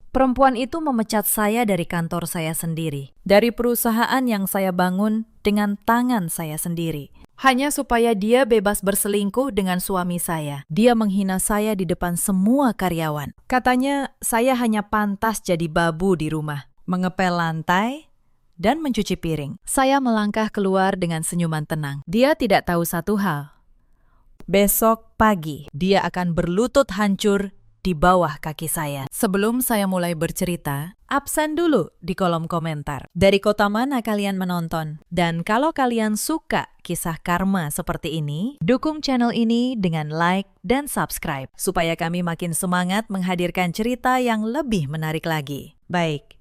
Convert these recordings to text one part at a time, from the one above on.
Perempuan itu memecat saya dari kantor saya sendiri, dari perusahaan yang saya bangun dengan tangan saya sendiri. Hanya supaya dia bebas berselingkuh dengan suami saya. Dia menghina saya di depan semua karyawan. Katanya saya hanya pantas jadi babu di rumah, mengepel lantai, dan mencuci piring. Saya melangkah keluar dengan senyuman tenang. Dia tidak tahu satu hal. Besok pagi, dia akan berlutut hancur di bawah kaki saya. Sebelum saya mulai bercerita, absen dulu di kolom komentar. Dari kota mana kalian menonton? Dan kalau kalian suka kisah karma seperti ini, dukung channel ini dengan like dan subscribe, supaya kami makin semangat menghadirkan cerita yang lebih menarik lagi. Baik.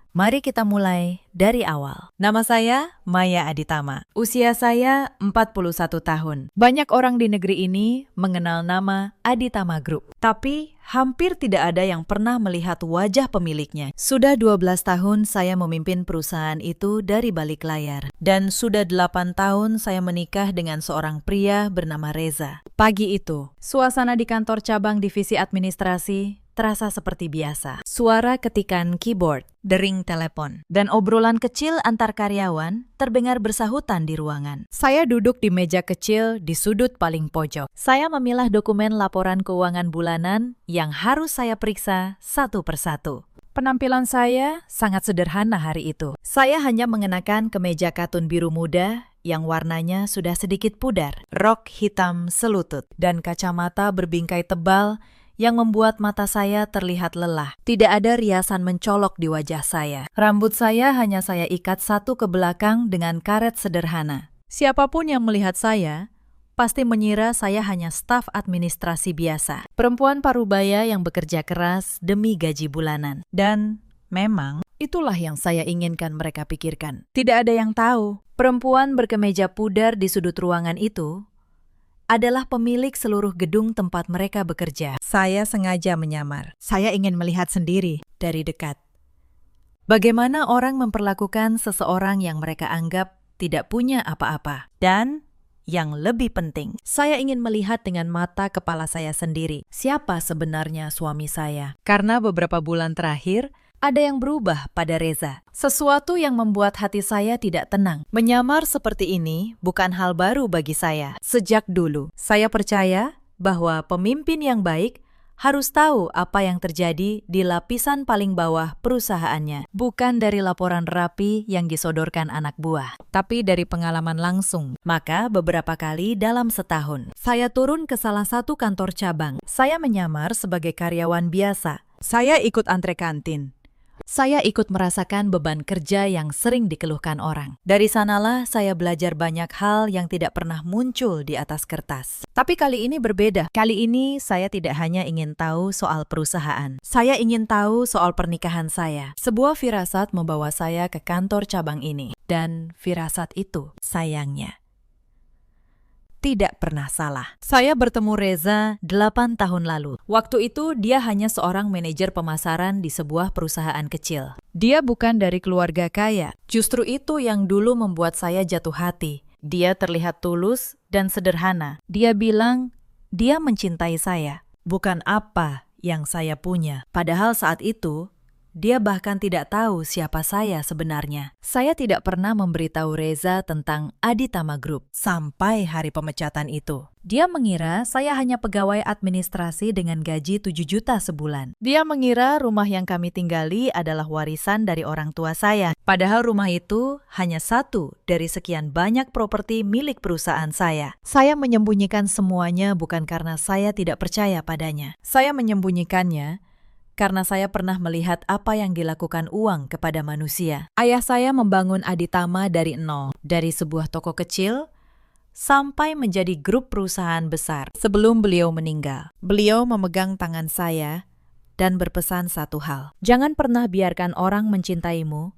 Mari kita mulai dari awal. Nama saya Maya Aditama. Usia saya 41 tahun. Banyak orang di negeri ini mengenal nama Aditama Group. Tapi hampir tidak ada yang pernah melihat wajah pemiliknya. Sudah 12 tahun saya memimpin perusahaan itu dari balik layar. Dan sudah 8 tahun saya menikah dengan seorang pria bernama Reza. Pagi itu, suasana di kantor cabang divisi administrasi terasa seperti biasa. Suara ketikan keyboard, dering telepon, dan obrolan kecil antar karyawan terdengar bersahutan di ruangan. Saya duduk di meja kecil di sudut paling pojok. Saya memilah dokumen laporan keuangan bulanan yang harus saya periksa satu persatu. Penampilan saya sangat sederhana hari itu. Saya hanya mengenakan kemeja katun biru muda yang warnanya sudah sedikit pudar, rok hitam selutut, dan kacamata berbingkai tebal yang membuat mata saya terlihat lelah. Tidak ada riasan mencolok di wajah saya. Rambut saya hanya saya ikat satu ke belakang dengan karet sederhana. Siapapun yang melihat saya, pasti mengira saya hanya staf administrasi biasa. Perempuan parubaya yang bekerja keras demi gaji bulanan. Dan memang, itulah yang saya inginkan mereka pikirkan. Tidak ada yang tahu, perempuan berkemeja pudar di sudut ruangan itu adalah pemilik seluruh gedung tempat mereka bekerja. Saya sengaja menyamar. Saya ingin melihat sendiri dari dekat. Bagaimana orang memperlakukan seseorang yang mereka anggap tidak punya apa-apa. Dan yang lebih penting, saya ingin melihat dengan mata kepala saya sendiri siapa sebenarnya suami saya. Karena beberapa bulan terakhir, ada yang berubah pada Reza. Sesuatu yang membuat hati saya tidak tenang. Menyamar seperti ini bukan hal baru bagi saya. Sejak dulu, saya percaya bahwa pemimpin yang baik harus tahu apa yang terjadi di lapisan paling bawah perusahaannya. Bukan dari laporan rapi yang disodorkan anak buah, tapi dari pengalaman langsung. Maka beberapa kali dalam setahun, saya turun ke salah satu kantor cabang. Saya menyamar sebagai karyawan biasa. Saya ikut antre kantin. Saya ikut merasakan beban kerja yang sering dikeluhkan orang. Dari sanalah saya belajar banyak hal yang tidak pernah muncul di atas kertas. Tapi kali ini berbeda. Kali ini saya tidak hanya ingin tahu soal perusahaan. Saya ingin tahu soal pernikahan saya. Sebuah firasat membawa saya ke kantor cabang ini. Dan firasat itu, sayangnya, tidak pernah salah. Saya bertemu Reza 8 tahun lalu. Waktu itu dia hanya seorang manajer pemasaran di sebuah perusahaan kecil. Dia bukan dari keluarga kaya. Justru itu yang dulu membuat saya jatuh hati. Dia terlihat tulus dan sederhana. Dia bilang dia mencintai saya, bukan apa yang saya punya. Padahal saat itu, dia bahkan tidak tahu siapa saya sebenarnya. Saya tidak pernah memberitahu Reza tentang Aditama Group sampai hari pemecatan itu. Dia mengira saya hanya pegawai administrasi dengan gaji 7 juta sebulan. Dia mengira rumah yang kami tinggali adalah warisan dari orang tua saya. Padahal rumah itu hanya satu dari sekian banyak properti milik perusahaan saya. Saya menyembunyikan semuanya bukan karena saya tidak percaya padanya. Saya menyembunyikannya karena saya pernah melihat apa yang dilakukan uang kepada manusia. Ayah saya membangun Aditama dari nol, dari sebuah toko kecil sampai menjadi grup perusahaan besar sebelum beliau meninggal. Beliau memegang tangan saya dan berpesan satu hal. Jangan pernah biarkan orang mencintaimu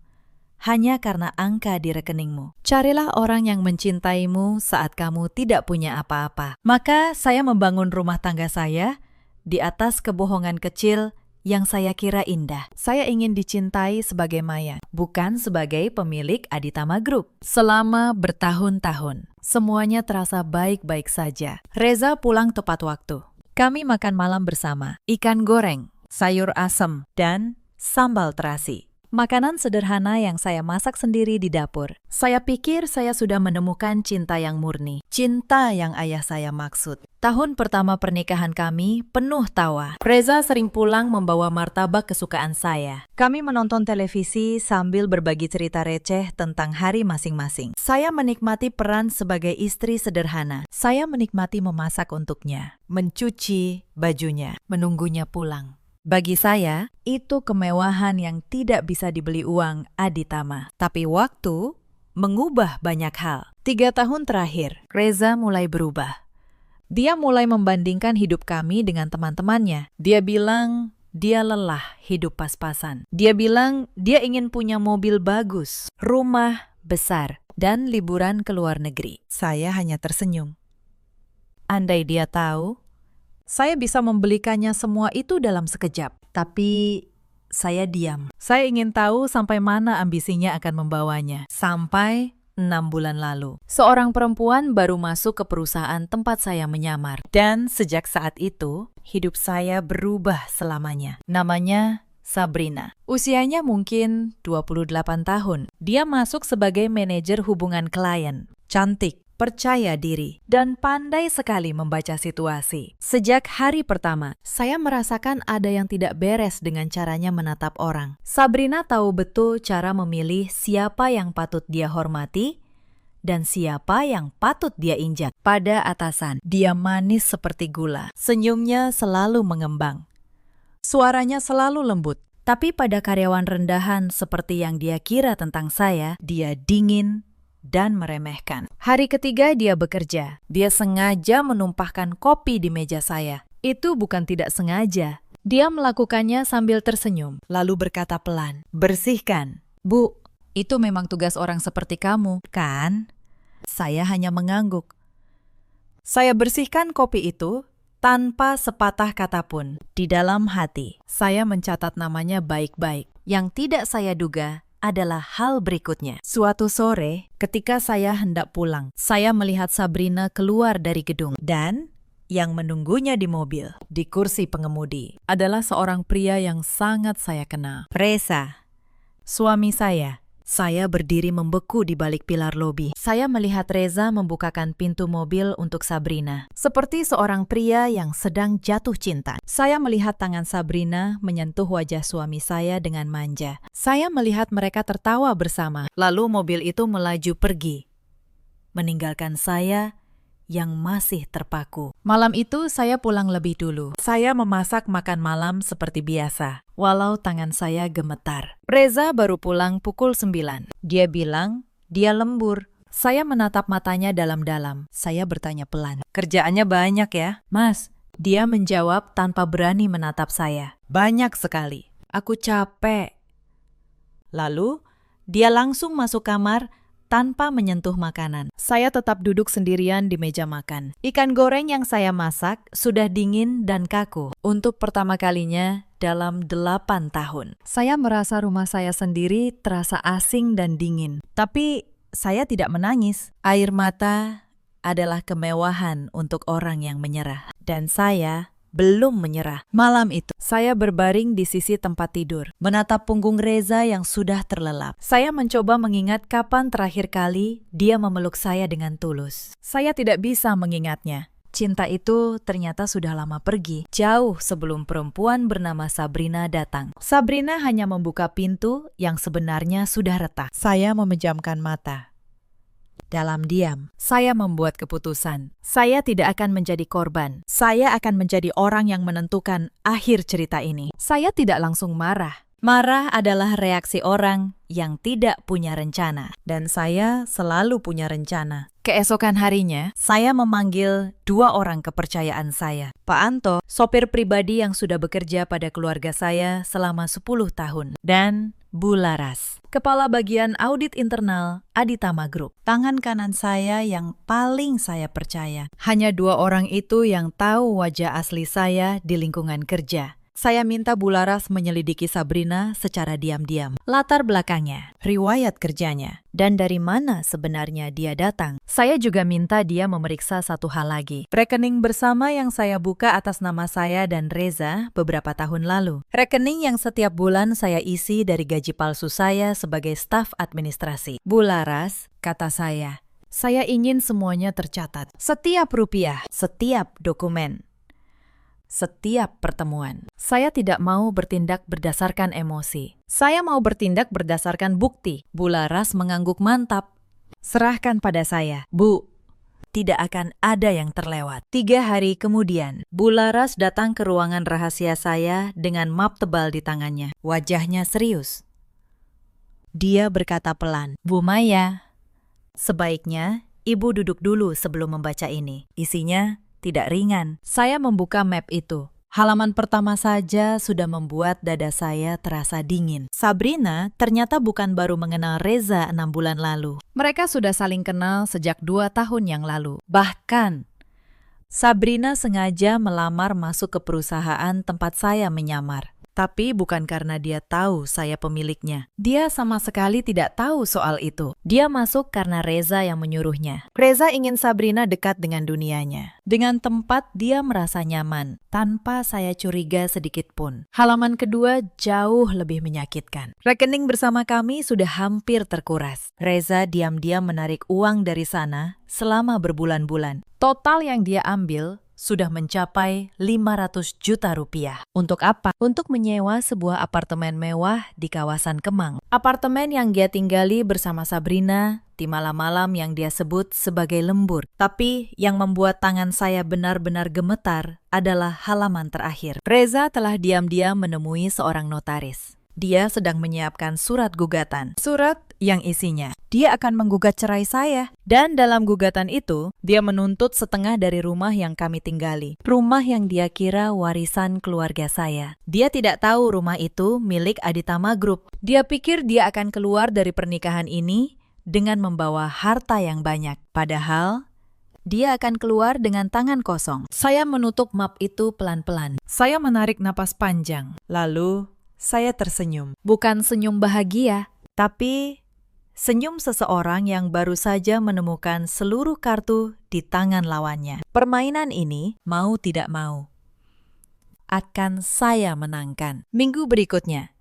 hanya karena angka di rekeningmu. Carilah orang yang mencintaimu saat kamu tidak punya apa-apa. Maka saya membangun rumah tangga saya di atas kebohongan kecil yang saya kira indah. Saya ingin dicintai sebagai Maya, bukan sebagai pemilik Aditama Group. Selama bertahun-tahun, semuanya terasa baik-baik saja. Reza pulang tepat waktu. Kami makan malam bersama, ikan goreng, sayur asem, dan sambal terasi. Makanan sederhana yang saya masak sendiri di dapur. Saya pikir saya sudah menemukan cinta yang murni. Cinta yang ayah saya maksud. Tahun pertama pernikahan kami penuh tawa. Reza sering pulang membawa martabak kesukaan saya. Kami menonton televisi sambil berbagi cerita receh tentang hari masing-masing. Saya menikmati peran sebagai istri sederhana. Saya menikmati memasak untuknya, mencuci bajunya, menunggunya pulang. Bagi saya, itu kemewahan yang tidak bisa dibeli uang aditama. Tapi waktu mengubah banyak hal. 3 tahun terakhir, Reza mulai berubah. Dia mulai membandingkan hidup kami dengan teman-temannya. Dia bilang dia lelah hidup pas-pasan. Dia bilang dia ingin punya mobil bagus, rumah besar, dan liburan ke luar negeri. Saya hanya tersenyum. Andai dia tahu, saya bisa membelikannya semua itu dalam sekejap. Tapi saya diam. Saya ingin tahu sampai mana ambisinya akan membawanya. Sampai 6 bulan lalu. Seorang perempuan baru masuk ke perusahaan tempat saya menyamar. Dan sejak saat itu, hidup saya berubah selamanya. Namanya Sabrina. Usianya mungkin 28 tahun. Dia masuk sebagai manajer hubungan klien. Cantik, percaya diri, dan pandai sekali membaca situasi. Sejak hari pertama, saya merasakan ada yang tidak beres dengan caranya menatap orang. Sabrina tahu betul cara memilih siapa yang patut dia hormati dan siapa yang patut dia injak. Pada atasan, dia manis seperti gula. Senyumnya selalu mengembang. Suaranya selalu lembut. Tapi pada karyawan rendahan seperti yang dia kira tentang saya, dia dingin dan meremehkan. Hari ketiga dia bekerja. Dia sengaja menumpahkan kopi di meja saya. Itu bukan tidak sengaja. Dia melakukannya sambil tersenyum, lalu berkata pelan, "Bersihkan." "Bu, itu memang tugas orang seperti kamu, kan?" Saya hanya mengangguk. Saya bersihkan kopi itu tanpa sepatah kata pun. Di dalam hati, saya mencatat namanya baik-baik. Yang tidak saya duga adalah hal berikutnya. Suatu sore, ketika saya hendak pulang, saya melihat Sabrina keluar dari gedung. Dan yang menunggunya di mobil, di kursi pengemudi, adalah seorang pria yang sangat saya kenal. Reza, suami saya. Saya berdiri membeku di balik pilar lobi. Saya melihat Reza membukakan pintu mobil untuk Sabrina. Seperti seorang pria yang sedang jatuh cinta. Saya melihat tangan Sabrina menyentuh wajah suami saya dengan manja. Saya melihat mereka tertawa bersama. Lalu mobil itu melaju pergi, meninggalkan saya yang masih terpaku. Malam itu saya pulang lebih dulu. Saya memasak makan malam seperti biasa, walau tangan saya gemetar. Reza baru pulang pukul 9. Dia bilang dia lembur. Saya menatap matanya dalam-dalam. Saya bertanya pelan, "Kerjaannya banyak ya, Mas?" Dia menjawab tanpa berani menatap saya, "Banyak sekali. Aku capek." Lalu dia langsung masuk kamar tanpa menyentuh makanan. Saya tetap duduk sendirian di meja makan. Ikan goreng yang saya masak sudah dingin dan kaku. Untuk pertama kalinya dalam 8 tahun. Saya merasa rumah saya sendiri terasa asing dan dingin. Tapi saya tidak menangis. Air mata adalah kemewahan untuk orang yang menyerah. Dan saya belum menyerah. Malam itu, saya berbaring di sisi tempat tidur, menatap punggung Reza yang sudah terlelap. Saya mencoba mengingat kapan terakhir kali dia memeluk saya dengan tulus. Saya tidak bisa mengingatnya. Cinta itu ternyata sudah lama pergi, jauh sebelum perempuan bernama Sabrina datang. Sabrina hanya membuka pintu yang sebenarnya sudah retak. Saya memejamkan mata. Dalam diam, saya membuat keputusan. Saya tidak akan menjadi korban. Saya akan menjadi orang yang menentukan akhir cerita ini. Saya tidak langsung marah. Marah adalah reaksi orang yang tidak punya rencana. Dan saya selalu punya rencana. Keesokan harinya, saya memanggil 2 orang kepercayaan saya. Pak Anto, sopir pribadi yang sudah bekerja pada keluarga saya selama 10 tahun. Dan Bu Laras, kepala bagian audit internal Aditama Group. Tangan kanan saya yang paling saya percaya. Hanya 2 orang itu yang tahu wajah asli saya di lingkungan kerja. Saya minta Bu Laras menyelidiki Sabrina secara diam-diam. Latar belakangnya, riwayat kerjanya, dan dari mana sebenarnya dia datang. Saya juga minta dia memeriksa satu hal lagi. Rekening bersama yang saya buka atas nama saya dan Reza beberapa tahun lalu. Rekening yang setiap bulan saya isi dari gaji palsu saya sebagai staf administrasi. Bu Laras, kata saya ingin semuanya tercatat. Setiap rupiah, setiap dokumen, setiap pertemuan. Saya tidak mau bertindak berdasarkan emosi. Saya mau bertindak berdasarkan bukti. Bu Laras mengangguk mantap. Serahkan pada saya, Bu. Tidak akan ada yang terlewat. 3 hari kemudian, Bu Laras datang ke ruangan rahasia saya dengan map tebal di tangannya. Wajahnya serius. Dia berkata pelan, Bu Maya, sebaiknya Ibu duduk dulu sebelum membaca ini. Isinya tidak ringan. Saya membuka map itu. Halaman pertama saja sudah membuat dada saya terasa dingin. Sabrina ternyata bukan baru mengenal Reza 6 bulan lalu. Mereka sudah saling kenal sejak 2 tahun yang lalu. Bahkan, Sabrina sengaja melamar masuk ke perusahaan tempat saya menyamar. Tapi bukan karena dia tahu saya pemiliknya. Dia sama sekali tidak tahu soal itu. Dia masuk karena Reza yang menyuruhnya. Reza ingin Sabrina dekat dengan dunianya. Dengan tempat dia merasa nyaman, tanpa saya curiga sedikit pun. Halaman kedua jauh lebih menyakitkan. Rekening bersama kami sudah hampir terkuras. Reza diam-diam menarik uang dari sana selama berbulan-bulan. Total yang dia ambil sudah mencapai 500 juta rupiah. Untuk apa? Untuk menyewa sebuah apartemen mewah di kawasan Kemang. Apartemen yang dia tinggali bersama Sabrina di malam-malam yang dia sebut sebagai lembur. Tapi yang membuat tangan saya benar-benar gemetar adalah halaman terakhir. Reza telah diam-diam menemui seorang notaris. Dia sedang menyiapkan surat gugatan. Surat yang isinya, dia akan menggugat cerai saya. Dan dalam gugatan itu, dia menuntut setengah dari rumah yang kami tinggali. Rumah yang dia kira warisan keluarga saya. Dia tidak tahu rumah itu milik Aditama Group. Dia pikir dia akan keluar dari pernikahan ini dengan membawa harta yang banyak. Padahal, dia akan keluar dengan tangan kosong. Saya menutup map itu pelan-pelan. Saya menarik napas panjang. Lalu, saya tersenyum. Bukan senyum bahagia, tapi senyum seseorang yang baru saja menemukan seluruh kartu di tangan lawannya. Permainan ini, mau tidak mau, akan saya menangkan. Minggu berikutnya,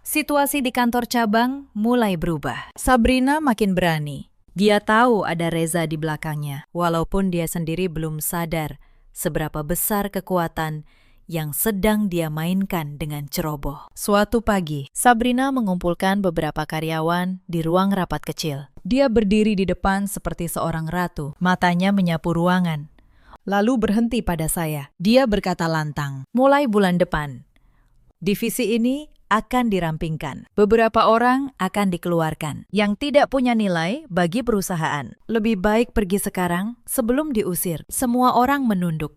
situasi di kantor cabang mulai berubah. Sabrina makin berani. Dia tahu ada Reza di belakangnya, walaupun dia sendiri belum sadar seberapa besar kekuatan yang sedang dia mainkan dengan ceroboh. Suatu pagi, Sabrina mengumpulkan beberapa karyawan di ruang rapat kecil. Dia berdiri di depan seperti seorang ratu, matanya menyapu ruangan. Lalu berhenti pada saya. Dia berkata lantang, mulai bulan depan, divisi ini akan dirampingkan. Beberapa orang akan dikeluarkan yang tidak punya nilai bagi perusahaan. Lebih baik pergi sekarang sebelum diusir. Semua orang menunduk.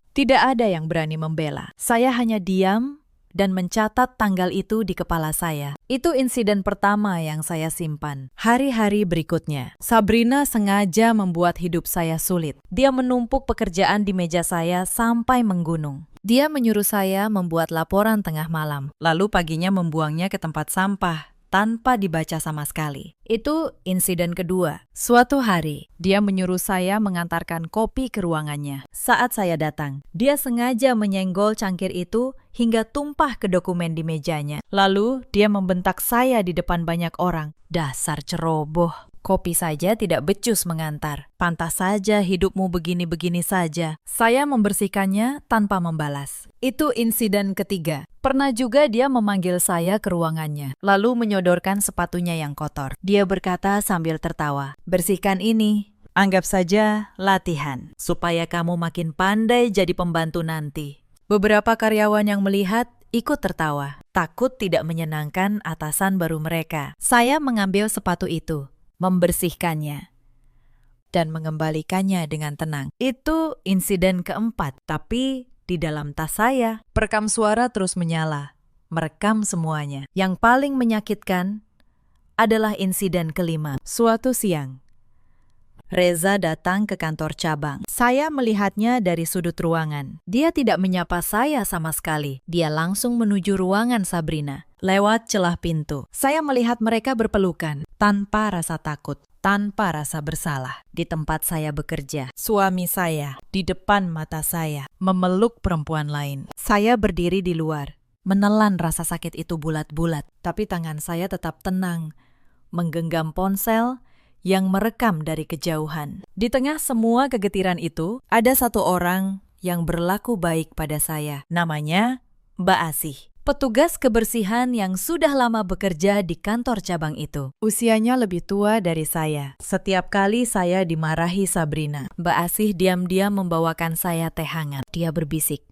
Tidak ada yang berani membela. Saya hanya diam dan mencatat tanggal itu di kepala saya. Itu insiden pertama yang saya simpan. Hari-hari berikutnya, Sabrina sengaja membuat hidup saya sulit. Dia menumpuk pekerjaan di meja saya sampai menggunung. Dia menyuruh saya membuat laporan tengah malam, lalu paginya membuangnya ke tempat sampah tanpa dibaca sama sekali. Itu insiden kedua. Suatu hari, dia menyuruh saya mengantarkan kopi ke ruangannya. Saat saya datang, dia sengaja menyenggol cangkir itu hingga tumpah ke dokumen di mejanya. Lalu, dia membentak saya di depan banyak orang. Dasar ceroboh. Kopi saja tidak becus mengantar. Pantas saja hidupmu begini-begini saja. Saya membersihkannya tanpa membalas. Itu insiden ketiga. Pernah juga dia memanggil saya ke ruangannya, lalu menyodorkan sepatunya yang kotor. Dia berkata sambil tertawa, bersihkan ini. Anggap saja latihan, supaya kamu makin pandai jadi pembantu nanti. Beberapa karyawan yang melihat ikut tertawa. Takut tidak menyenangkan atasan baru mereka. Saya mengambil sepatu itu, membersihkannya, dan mengembalikannya dengan tenang. Itu insiden keempat, tapi di dalam tas saya, perekam suara terus menyala, merekam semuanya. Yang paling menyakitkan adalah insiden kelima. Suatu siang, Reza datang ke kantor cabang. Saya melihatnya dari sudut ruangan. Dia tidak menyapa saya sama sekali. Dia langsung menuju ruangan Sabrina. Lewat celah pintu, saya melihat mereka berpelukan tanpa rasa takut, tanpa rasa bersalah. Di tempat saya bekerja, suami saya di depan mata saya memeluk perempuan lain. Saya berdiri di luar, menelan rasa sakit itu bulat-bulat, tapi tangan saya tetap tenang, menggenggam ponsel yang merekam dari kejauhan. Di tengah semua kegetiran itu, ada satu orang yang berlaku baik pada saya. Namanya Mbak Asih. Petugas kebersihan yang sudah lama bekerja di kantor cabang itu. Usianya lebih tua dari saya. Setiap kali saya dimarahi Sabrina, Mbak Asih diam-diam membawakan saya teh hangat. Dia berbisik,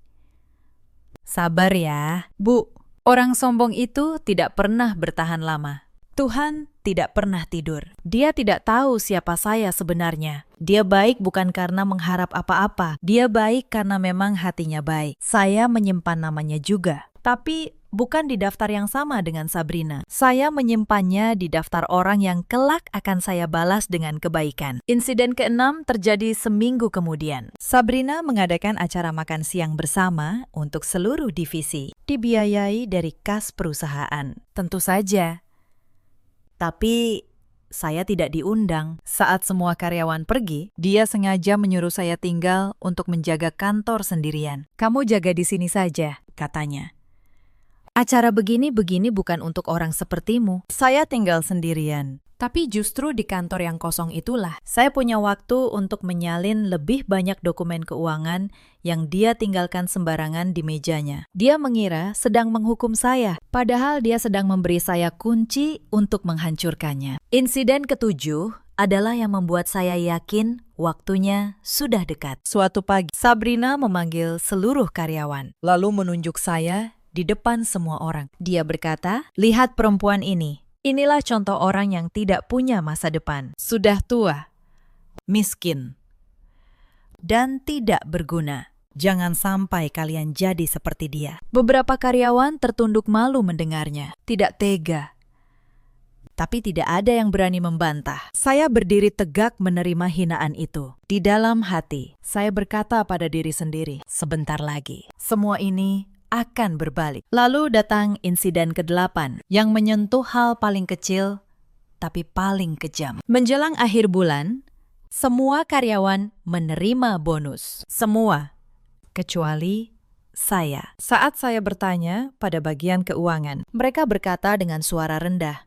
"Sabar ya, Bu. Orang sombong itu tidak pernah bertahan lama. Tuhan tidak pernah tidur. Dia tidak tahu siapa saya sebenarnya. Dia baik bukan karena mengharap apa-apa. Dia baik karena memang hatinya baik. Saya menyimpan namanya juga. Tapi bukan di daftar yang sama dengan Sabrina. Saya menyimpannya di daftar orang yang kelak akan saya balas dengan kebaikan." Insiden ke-6 terjadi seminggu kemudian. Sabrina mengadakan acara makan siang bersama untuk seluruh divisi. Dibiayai dari kas perusahaan. Tentu saja. Tapi saya tidak diundang. Saat semua karyawan pergi, dia sengaja menyuruh saya tinggal untuk menjaga kantor sendirian. "Kamu jaga di sini saja," katanya. "Acara begini-begini bukan untuk orang sepertimu." Saya tinggal sendirian. Tapi justru di kantor yang kosong itulah, saya punya waktu untuk menyalin lebih banyak dokumen keuangan yang dia tinggalkan sembarangan di mejanya. Dia mengira sedang menghukum saya, padahal dia sedang memberi saya kunci untuk menghancurkannya. Insiden ke-7 adalah yang membuat saya yakin waktunya sudah dekat. Suatu pagi, Sabrina memanggil seluruh karyawan, lalu menunjuk saya di depan semua orang. Dia berkata, "Lihat perempuan ini. Inilah contoh orang yang tidak punya masa depan. Sudah tua, miskin, dan tidak berguna. Jangan sampai kalian jadi seperti dia." Beberapa karyawan tertunduk malu mendengarnya, tidak tega. Tapi tidak ada yang berani membantah. Saya berdiri tegak menerima hinaan itu. Di dalam hati, saya berkata pada diri sendiri, sebentar lagi, semua ini akan berbalik. Lalu datang insiden ke-8 yang menyentuh hal paling kecil tapi paling kejam. Menjelang akhir bulan, semua karyawan menerima bonus. Semua, kecuali saya. Saat saya bertanya pada bagian keuangan, mereka berkata dengan suara rendah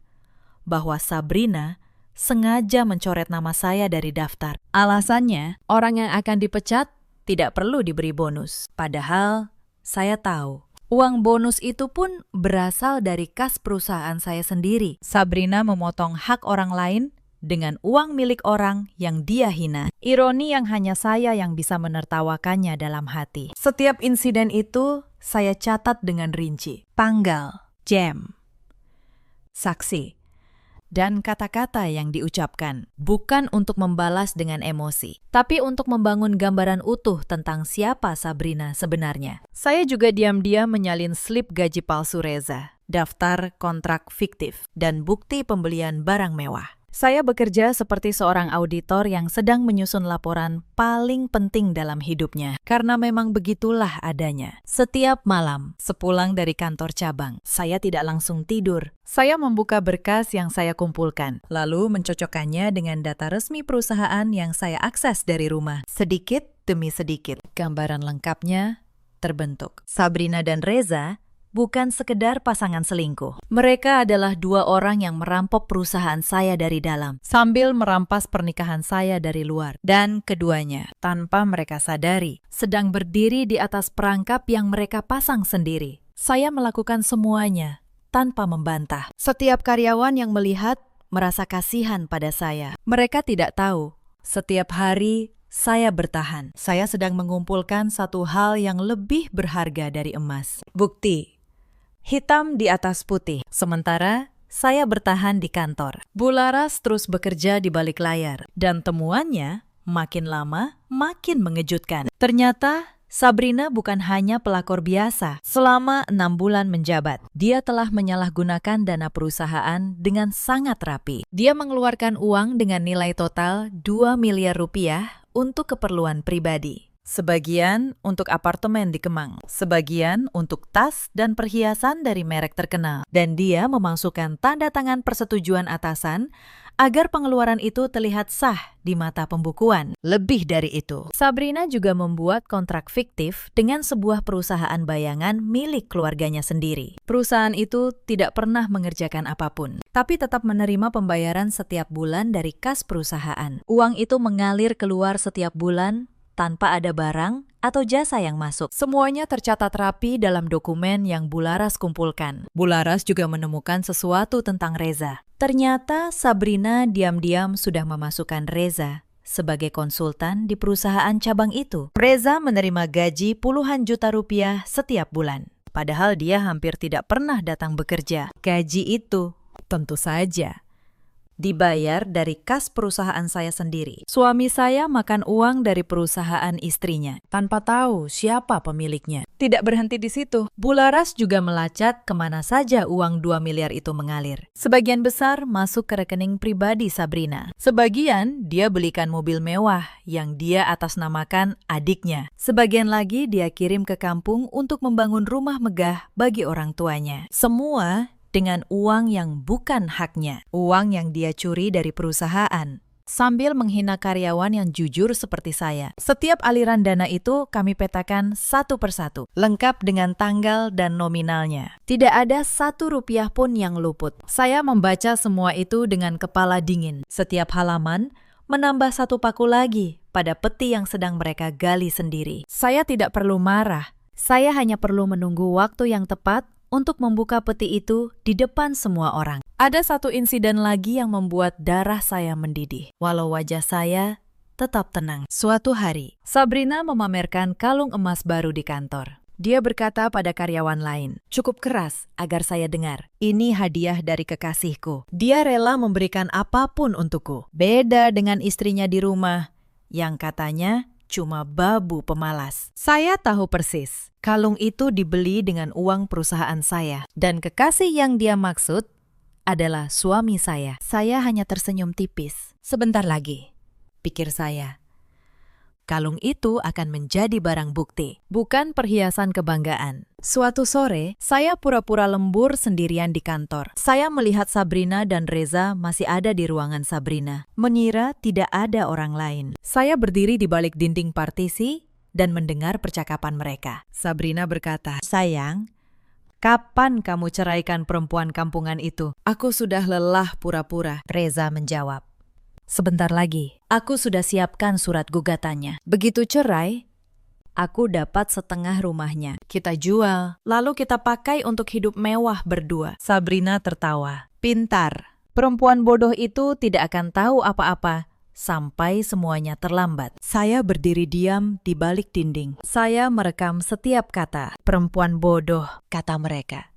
bahwa Sabrina sengaja mencoret nama saya dari daftar. Alasannya, orang yang akan dipecat tidak perlu diberi bonus. Padahal saya tahu, uang bonus itu pun berasal dari kas perusahaan saya sendiri. Sabrina memotong hak orang lain dengan uang milik orang yang dia hina. Ironi yang hanya saya yang bisa menertawakannya dalam hati. Setiap insiden itu saya catat dengan rinci. Tanggal, jam, saksi, dan kata-kata yang diucapkan, bukan untuk membalas dengan emosi, tapi untuk membangun gambaran utuh tentang siapa Sabrina sebenarnya. Saya juga diam-diam menyalin slip gaji palsu Reza, daftar kontrak fiktif, dan bukti pembelian barang mewah. Saya bekerja seperti seorang auditor yang sedang menyusun laporan paling penting dalam hidupnya, karena memang begitulah adanya. Setiap malam, sepulang dari kantor cabang, saya tidak langsung tidur. Saya membuka berkas yang saya kumpulkan, lalu mencocokkannya dengan data resmi perusahaan yang saya akses dari rumah. Sedikit demi sedikit, gambaran lengkapnya terbentuk. Sabrina dan Reza bukan sekedar pasangan selingkuh. Mereka adalah dua orang yang merampok perusahaan saya dari dalam, sambil merampas pernikahan saya dari luar. Dan keduanya, tanpa mereka sadari, sedang berdiri di atas perangkap yang mereka pasang sendiri. Saya melakukan semuanya tanpa membantah. Setiap karyawan yang melihat merasa kasihan pada saya. Mereka tidak tahu, setiap hari saya bertahan. Saya sedang mengumpulkan satu hal yang lebih berharga dari emas. Bukti. Hitam di atas putih. Sementara saya bertahan di kantor. Bularas terus bekerja di balik layar. Dan temuannya makin lama makin mengejutkan. Ternyata Sabrina bukan hanya pelakor biasa. Selama 6 bulan menjabat, dia telah menyalahgunakan dana perusahaan dengan sangat rapi. Dia mengeluarkan uang dengan nilai total 2 miliar rupiah untuk keperluan pribadi. Sebagian untuk apartemen di Kemang, sebagian untuk tas dan perhiasan dari merek terkenal. Dan dia memasukkan tanda tangan persetujuan atasan agar pengeluaran itu terlihat sah di mata pembukuan. Lebih dari itu, Sabrina juga membuat kontrak fiktif dengan sebuah perusahaan bayangan milik keluarganya sendiri. Perusahaan itu tidak pernah mengerjakan apapun, tapi tetap menerima pembayaran setiap bulan dari kas perusahaan. Uang itu mengalir keluar setiap bulan tanpa ada barang atau jasa yang masuk. Semuanya tercatat rapi dalam dokumen yang Bularas kumpulkan. Bularas juga menemukan sesuatu tentang Reza. Ternyata Sabrina diam-diam sudah memasukkan Reza sebagai konsultan di perusahaan cabang itu. Reza menerima gaji puluhan juta rupiah setiap bulan. Padahal dia hampir tidak pernah datang bekerja. Gaji itu tentu saja dibayar dari kas perusahaan saya sendiri. Suami saya makan uang dari perusahaan istrinya, tanpa tahu siapa pemiliknya. Tidak berhenti di situ, Bularas juga melacak kemana saja uang 2 miliar itu mengalir. Sebagian besar masuk ke rekening pribadi Sabrina. Sebagian dia belikan mobil mewah yang dia atasnamakan adiknya. Sebagian lagi dia kirim ke kampung untuk membangun rumah megah bagi orang tuanya. Semua dengan uang yang bukan haknya, uang yang dia curi dari perusahaan, sambil menghina karyawan yang jujur seperti saya. Setiap aliran dana itu kami petakan satu persatu, lengkap dengan tanggal dan nominalnya. Tidak ada 1 rupiah pun yang luput. Saya membaca semua itu dengan kepala dingin. Setiap halaman menambah 1 paku lagi pada peti yang sedang mereka gali sendiri. Saya tidak perlu marah, saya hanya perlu menunggu waktu yang tepat untuk membuka peti itu di depan semua orang. Ada satu insiden lagi yang membuat darah saya mendidih, walau wajah saya tetap tenang. Suatu hari, Sabrina memamerkan kalung emas baru di kantor. Dia berkata pada karyawan lain, cukup keras agar saya dengar. Ini hadiah dari kekasihku. Dia rela memberikan apapun untukku. Beda dengan istrinya di rumah, yang katanya cuma babu pemalas. Saya tahu persis, kalung itu dibeli dengan uang perusahaan saya. Dan kekasih yang dia maksud adalah suami saya. Saya hanya tersenyum tipis. Sebentar lagi, pikir saya, kalung itu akan menjadi barang bukti, bukan perhiasan kebanggaan. Suatu sore, saya pura-pura lembur sendirian di kantor. Saya melihat Sabrina dan Reza masih ada di ruangan Sabrina, mengira tidak ada orang lain. Saya berdiri di balik dinding partisi dan mendengar percakapan mereka. Sabrina berkata, "Sayang, kapan kamu ceraikan perempuan kampungan itu? Aku sudah lelah pura-pura." Reza menjawab, "Sebentar lagi, aku sudah siapkan surat gugatannya. Begitu cerai, aku dapat setengah rumahnya. Kita jual, lalu kita pakai untuk hidup mewah berdua." Sabrina tertawa. Pintar. Perempuan bodoh itu tidak akan tahu apa-apa sampai semuanya terlambat. Saya berdiri diam di balik dinding. Saya merekam setiap kata. Perempuan bodoh, kata mereka.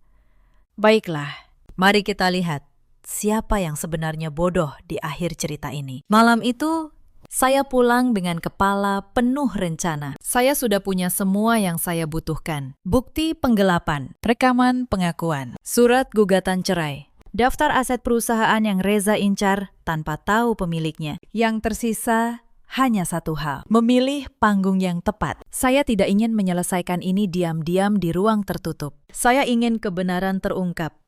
Baiklah, mari kita lihat siapa yang sebenarnya bodoh di akhir cerita ini. Malam itu, saya pulang dengan kepala penuh rencana. Saya sudah punya semua yang saya butuhkan. Bukti penggelapan, rekaman pengakuan, surat gugatan cerai, daftar aset perusahaan yang Reza incar tanpa tahu pemiliknya. Yang tersisa hanya satu hal, memilih panggung yang tepat. Saya tidak ingin menyelesaikan ini diam-diam di ruang tertutup. Saya ingin kebenaran terungkap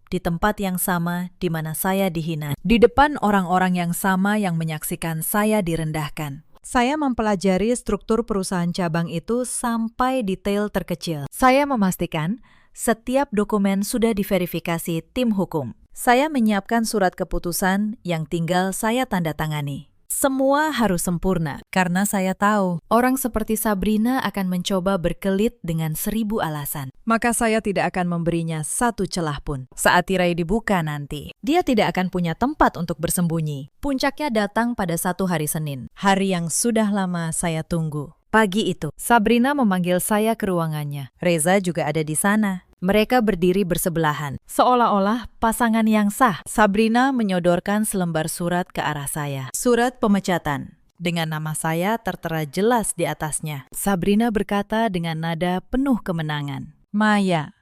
di tempat yang sama di mana saya dihina, di depan orang-orang yang sama yang menyaksikan saya direndahkan. Saya mempelajari struktur perusahaan cabang itu sampai detail terkecil. Saya memastikan setiap dokumen sudah diverifikasi tim hukum. Saya menyiapkan surat keputusan yang tinggal saya tanda tangani. Semua harus sempurna, karena saya tahu orang seperti Sabrina akan mencoba berkelit dengan 1000 alasan. Maka saya tidak akan memberinya satu celah pun. Saat tirai dibuka nanti, dia tidak akan punya tempat untuk bersembunyi. Puncaknya datang pada satu hari Senin, hari yang sudah lama saya tunggu. Pagi itu, Sabrina memanggil saya ke ruangannya. Reza juga ada di sana. Mereka berdiri bersebelahan, seolah-olah pasangan yang sah. Sabrina menyodorkan selembar surat ke arah saya. Surat pemecatan. dengan nama saya tertera jelas di atasnya. Sabrina berkata dengan nada penuh kemenangan. Maya,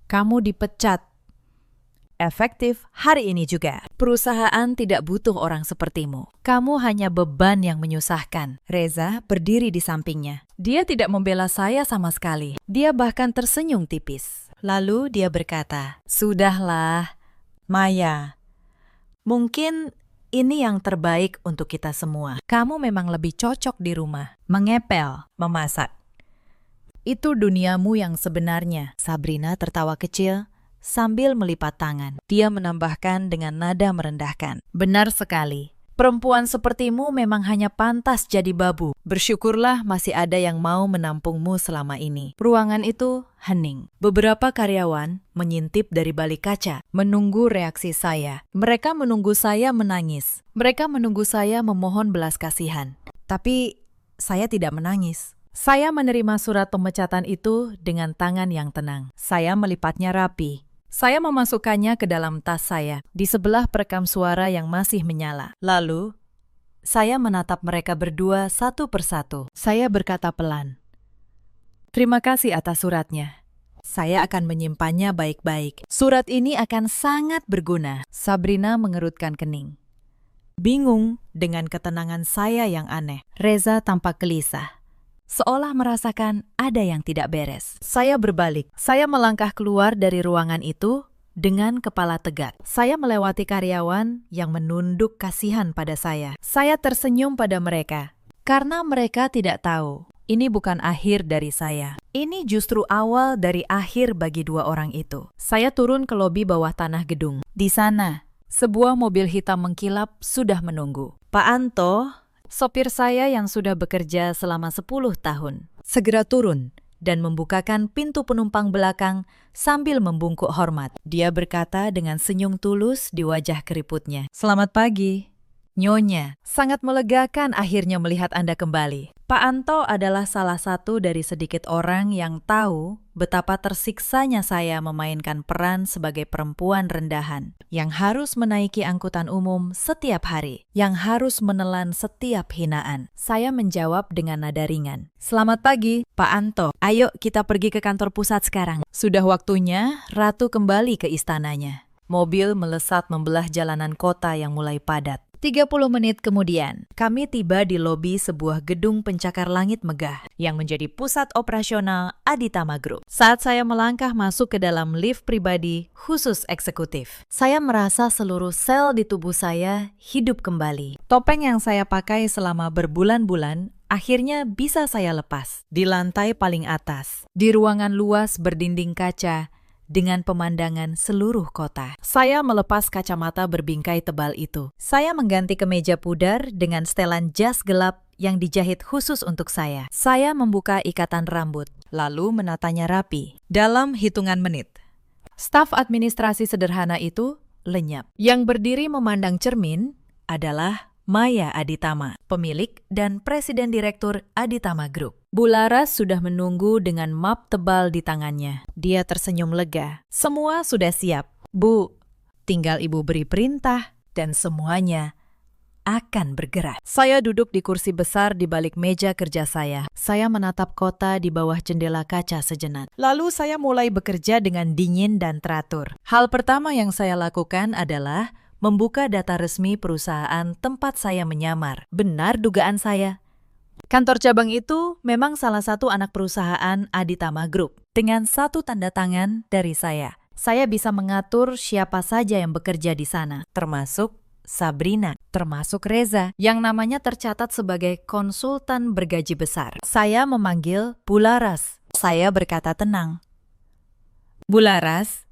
kamu dipecat. Efektif hari ini juga. Perusahaan tidak butuh orang sepertimu. Kamu hanya beban yang menyusahkan. Reza berdiri di sampingnya. Dia tidak membela saya sama sekali. Dia bahkan tersenyum tipis. Lalu dia berkata, "Sudahlah, Maya. Mungkin ini yang terbaik untuk kita semua. Kamu memang lebih cocok di rumah, mengepel, memasak. Itu duniamu yang sebenarnya." Sabrina tertawa kecil sambil melipat tangan. Dia menambahkan dengan nada merendahkan. "Benar sekali. Perempuan sepertimu memang hanya pantas jadi babu. Bersyukurlah masih ada yang mau menampungmu selama ini." Ruangan itu hening. Beberapa karyawan menyintip dari balik kaca, menunggu reaksi saya. Mereka menunggu saya menangis. Mereka menunggu saya memohon belas kasihan. Tapi saya tidak menangis. Saya menerima surat pemecatan itu dengan tangan yang tenang. Saya melipatnya rapi. Saya memasukkannya ke dalam tas saya, di sebelah perekam suara yang masih menyala. Lalu, saya menatap mereka berdua satu persatu. Saya berkata pelan, "Terima kasih atas suratnya. Saya akan menyimpannya baik-baik. Surat ini akan sangat berguna." Sabrina mengerutkan kening. Bingung dengan ketenangan saya yang aneh. Reza tampak gelisah, seolah merasakan ada yang tidak beres. Saya berbalik. Saya melangkah keluar dari ruangan itu dengan kepala tegak. Saya melewati karyawan yang menunduk kasihan pada saya. Saya tersenyum pada mereka, karena mereka tidak tahu. Ini bukan akhir dari saya. Ini justru awal dari akhir bagi dua orang itu. Saya turun ke lobi bawah tanah gedung. Di sana, sebuah mobil hitam mengkilap sudah menunggu. Pak Anto, sopir saya yang sudah bekerja selama 10 tahun, segera turun dan membukakan pintu penumpang belakang sambil membungkuk hormat. Dia berkata dengan senyum tulus di wajah keriputnya, "Selamat pagi, Nyonya. Sangat melegakan akhirnya melihat Anda kembali." Pak Anto adalah salah satu dari sedikit orang yang tahu betapa tersiksanya saya memainkan peran sebagai perempuan rendahan yang harus menaiki angkutan umum setiap hari, yang harus menelan setiap hinaan. Saya menjawab dengan nada ringan, "Selamat pagi, Pak Anto. Ayo kita pergi ke kantor pusat sekarang. Sudah waktunya Ratu kembali ke istananya." Mobil melesat membelah jalanan kota yang mulai padat. 30 menit kemudian, kami tiba di lobi sebuah gedung pencakar langit megah yang menjadi pusat operasional Aditama Group. Saat saya melangkah masuk ke dalam lift pribadi khusus eksekutif, saya merasa seluruh sel di tubuh saya hidup kembali. Topeng yang saya pakai selama berbulan-bulan akhirnya bisa saya lepas. Di lantai paling atas, di ruangan luas berdinding kaca, dengan pemandangan seluruh kota, saya melepas kacamata berbingkai tebal itu. Saya mengganti kemeja pudar dengan setelan jas gelap yang dijahit khusus untuk saya. Saya membuka ikatan rambut, lalu menatanya rapi. Dalam hitungan menit, staf administrasi sederhana itu lenyap. Yang berdiri memandang cermin adalah Maya Aditama, pemilik dan presiden direktur Aditama Group. Bu Laras sudah menunggu dengan map tebal di tangannya. Dia tersenyum lega. "Semua sudah siap, Bu. Tinggal Ibu beri perintah dan semuanya akan bergerak." Saya duduk di kursi besar di balik meja kerja saya. Saya menatap kota di bawah jendela kaca sejenak. Lalu saya mulai bekerja dengan dingin dan teratur. Hal pertama yang saya lakukan adalah membuka data resmi perusahaan tempat saya menyamar. Benar dugaan saya. Kantor cabang itu memang salah satu anak perusahaan Aditama Group. Dengan satu tanda tangan dari saya bisa mengatur siapa saja yang bekerja di sana, termasuk Sabrina, termasuk Reza, yang namanya tercatat sebagai konsultan bergaji besar. Saya memanggil Bu Laras. Saya berkata tenang, "Bu Laras,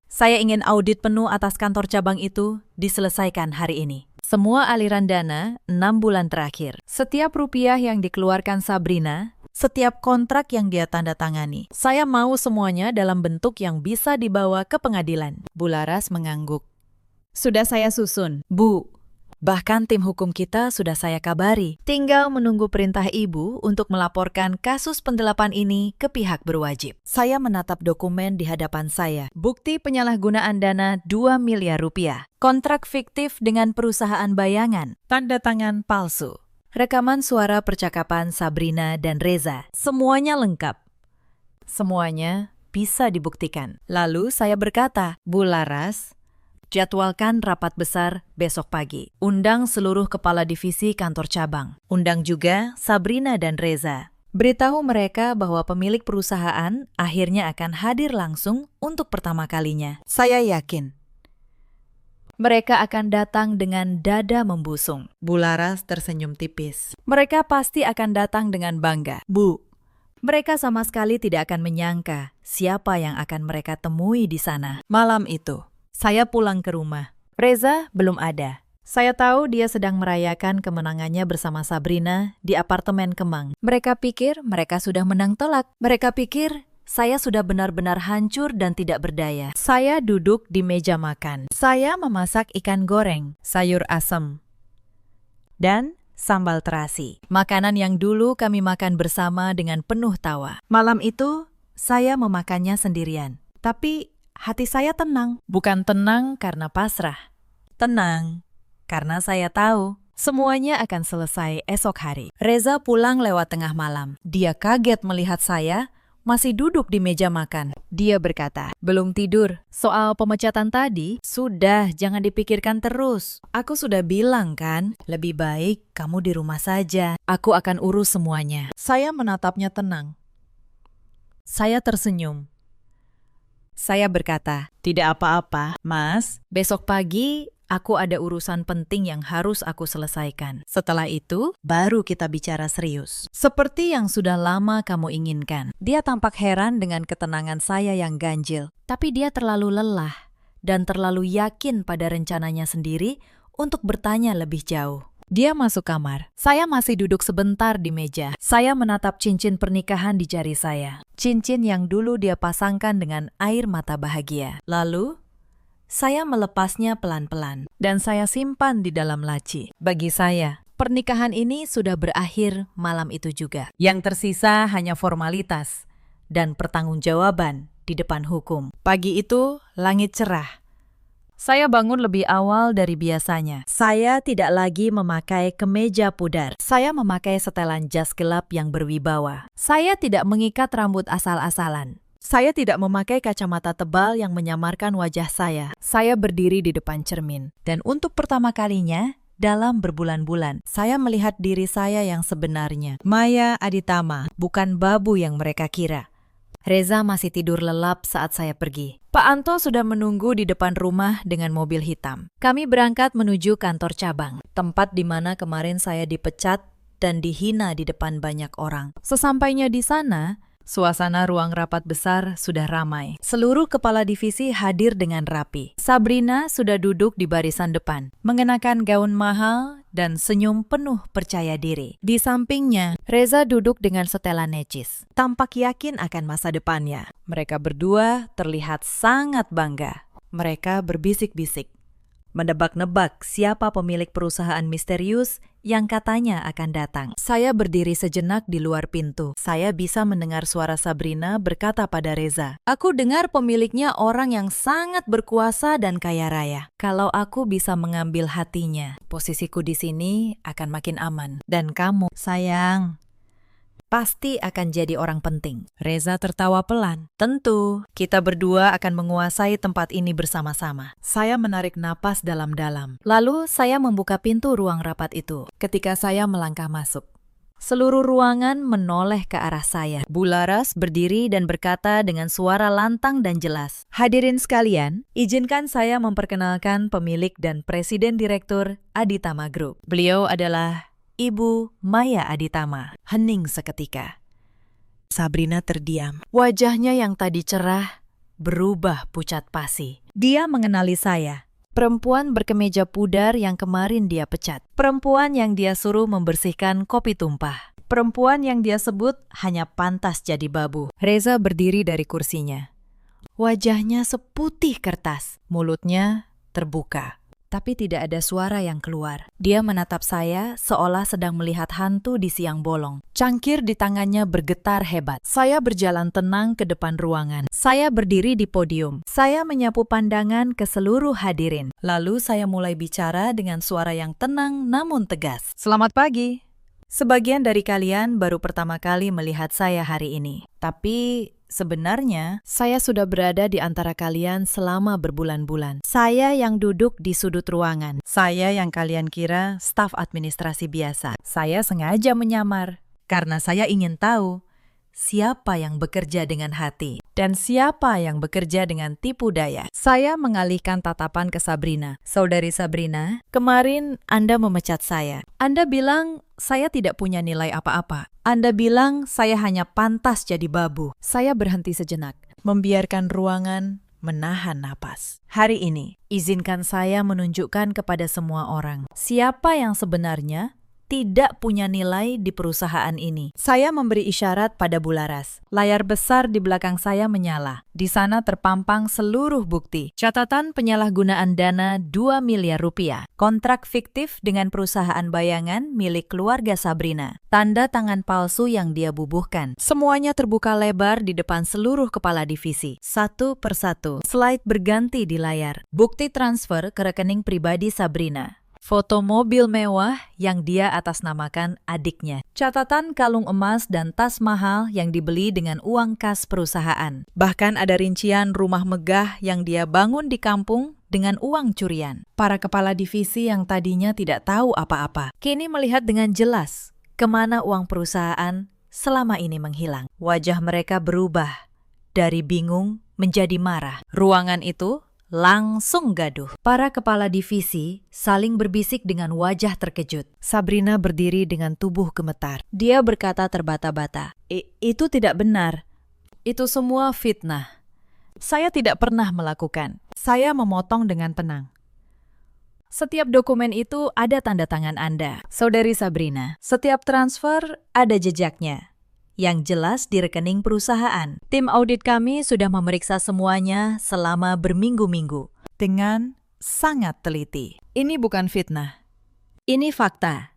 saya ingin audit penuh atas kantor cabang itu diselesaikan hari ini. Semua aliran dana 6 bulan terakhir, setiap rupiah yang dikeluarkan Sabrina, setiap kontrak yang dia tanda tangani. Saya mau semuanya dalam bentuk yang bisa dibawa ke pengadilan." Bu Laras mengangguk. "Sudah saya susun, Bu. Bahkan tim hukum kita sudah saya kabari. Tinggal menunggu perintah Ibu untuk melaporkan kasus penggelapan ini ke pihak berwajib." Saya menatap dokumen di hadapan saya. Bukti penyalahgunaan dana 2 miliar rupiah. Kontrak fiktif dengan perusahaan bayangan. Tanda tangan palsu. Rekaman suara percakapan Sabrina dan Reza. Semuanya lengkap. Semuanya bisa dibuktikan. Lalu saya berkata, Bu Laras, jadwalkan rapat besar besok pagi. Undang seluruh kepala divisi kantor cabang. Undang juga Sabrina dan Reza. Beritahu mereka bahwa pemilik perusahaan akhirnya akan hadir langsung untuk pertama kalinya. Saya yakin mereka akan datang dengan dada membusung. Bu Laras tersenyum tipis. Mereka pasti akan datang dengan bangga. Bu, mereka sama sekali tidak akan menyangka siapa yang akan mereka temui di sana. Malam itu, saya pulang ke rumah. Reza belum ada. Saya tahu dia sedang merayakan kemenangannya bersama Sabrina di apartemen Kemang. Mereka pikir mereka sudah menang telak. Mereka pikir saya sudah benar-benar hancur dan tidak berdaya. Saya duduk di meja makan. Saya memasak ikan goreng, sayur asem, dan sambal terasi. Makanan yang dulu kami makan bersama dengan penuh tawa. Malam itu, saya memakannya sendirian. Tapi hati saya tenang. Bukan tenang karena pasrah. Tenang karena saya tahu semuanya akan selesai esok hari. Reza pulang lewat tengah malam. Dia kaget melihat saya masih duduk di meja makan. Dia berkata, belum tidur. Soal pemecatan tadi, sudah jangan dipikirkan terus. Aku sudah bilang kan, lebih baik kamu di rumah saja. Aku akan urus semuanya. Saya menatapnya tenang. Saya tersenyum. Saya berkata, tidak apa-apa, Mas. Besok pagi aku ada urusan penting yang harus aku selesaikan. Setelah itu, baru kita bicara serius. Seperti yang sudah lama kamu inginkan. Dia tampak heran dengan ketenangan saya yang ganjil. Tapi dia terlalu lelah dan terlalu yakin pada rencananya sendiri untuk bertanya lebih jauh. Dia masuk kamar. Saya masih duduk sebentar di meja. Saya menatap cincin pernikahan di jari saya. Cincin yang dulu dia pasangkan dengan air mata bahagia. Lalu, saya melepasnya pelan-pelan dan saya simpan di dalam laci. Bagi saya, pernikahan ini sudah berakhir malam itu juga. Yang tersisa hanya formalitas dan pertanggungjawaban di depan hukum. Pagi itu, langit cerah. Saya bangun lebih awal dari biasanya. Saya tidak lagi memakai kemeja pudar. Saya memakai setelan jas gelap yang berwibawa. Saya tidak mengikat rambut asal-asalan. Saya tidak memakai kacamata tebal yang menyamarkan wajah saya. Saya berdiri di depan cermin. Dan untuk pertama kalinya, dalam berbulan-bulan, saya melihat diri saya yang sebenarnya. Maya Aditama, bukan babu yang mereka kira. Reza masih tidur lelap saat saya pergi. Pak Anto sudah menunggu di depan rumah dengan mobil hitam. Kami berangkat menuju kantor cabang, tempat di mana kemarin saya dipecat dan dihina di depan banyak orang. Sesampainya di sana, suasana ruang rapat besar sudah ramai. Seluruh kepala divisi hadir dengan rapi. Sabrina sudah duduk di barisan depan, mengenakan gaun mahal dan senyum penuh percaya diri. Di sampingnya, Reza duduk dengan setelan necis, tampak yakin akan masa depannya. Mereka berdua terlihat sangat bangga. Mereka berbisik-bisik, menebak-nebak siapa pemilik perusahaan misterius yang katanya akan datang. Saya berdiri sejenak di luar pintu. Saya bisa mendengar suara Sabrina berkata pada Reza, "Aku dengar pemiliknya orang yang sangat berkuasa dan kaya raya. Kalau aku bisa mengambil hatinya, posisiku di sini akan makin aman. Dan kamu, sayang, pasti akan jadi orang penting." Reza tertawa pelan. Tentu, kita berdua akan menguasai tempat ini bersama-sama. Saya menarik napas dalam-dalam. Lalu saya membuka pintu ruang rapat itu. Ketika saya melangkah masuk, seluruh ruangan menoleh ke arah saya. Bu Laras berdiri dan berkata dengan suara lantang dan jelas, "Hadirin sekalian, izinkan saya memperkenalkan pemilik dan presiden direktur Aditama Group. Beliau adalah Ibu Maya Aditama." Hening seketika. Sabrina terdiam. Wajahnya yang tadi cerah berubah pucat pasi. Dia mengenali saya. Perempuan berkemeja pudar yang kemarin dia pecat. Perempuan yang dia suruh membersihkan kopi tumpah. Perempuan yang dia sebut hanya pantas jadi babu. Reza berdiri dari kursinya. Wajahnya seputih kertas. Mulutnya terbuka. Tapi tidak ada suara yang keluar. Dia menatap saya seolah sedang melihat hantu di siang bolong. Cangkir di tangannya bergetar hebat. Saya berjalan tenang ke depan ruangan. Saya berdiri di podium. Saya menyapu pandangan ke seluruh hadirin. Lalu saya mulai bicara dengan suara yang tenang namun tegas. "Selamat pagi. Sebagian dari kalian baru pertama kali melihat saya hari ini. Tapi sebenarnya saya sudah berada di antara kalian selama berbulan-bulan. Saya yang duduk di sudut ruangan. Saya yang kalian kira staf administrasi biasa. Saya sengaja menyamar karena saya ingin tahu siapa yang bekerja dengan hati dan siapa yang bekerja dengan tipu daya. Saya mengalihkan tatapan ke Sabrina. Saudari Sabrina, kemarin Anda memecat saya. Anda bilang saya tidak punya nilai apa-apa. Anda bilang saya hanya pantas jadi babu. Saya berhenti sejenak, membiarkan ruangan menahan napas. Hari ini, izinkan saya menunjukkan kepada semua orang siapa yang sebenarnya tidak punya nilai di perusahaan ini. Saya memberi isyarat pada Bularas. Layar besar di belakang saya menyala. Di sana terpampang seluruh bukti. Catatan penyalahgunaan dana 2 miliar rupiah. Kontrak fiktif dengan perusahaan bayangan milik keluarga Sabrina. Tanda tangan palsu yang dia bubuhkan. Semuanya terbuka lebar di depan seluruh kepala divisi. Satu persatu. Slide berganti di layar. Bukti transfer ke rekening pribadi Sabrina. Foto mobil mewah yang dia atasnamakan adiknya. Catatan kalung emas dan tas mahal yang dibeli dengan uang kas perusahaan. Bahkan ada rincian rumah megah yang dia bangun di kampung dengan uang curian. Para kepala divisi yang tadinya tidak tahu apa-apa, kini melihat dengan jelas kemana uang perusahaan selama ini menghilang. Wajah mereka berubah dari bingung menjadi marah. Ruangan itu langsung gaduh. Para kepala divisi saling berbisik dengan wajah terkejut. Sabrina berdiri dengan tubuh gemetar. Dia berkata terbata-bata, "Itu tidak benar. Itu semua fitnah. Saya tidak pernah melakukan." Saya memotong dengan tenang. Setiap dokumen itu ada tanda tangan Anda, Saudari Sabrina. Setiap transfer ada jejaknya. Yang jelas di rekening perusahaan. Tim audit kami sudah memeriksa semuanya selama berminggu-minggu dengan sangat teliti. Ini bukan fitnah. Ini fakta.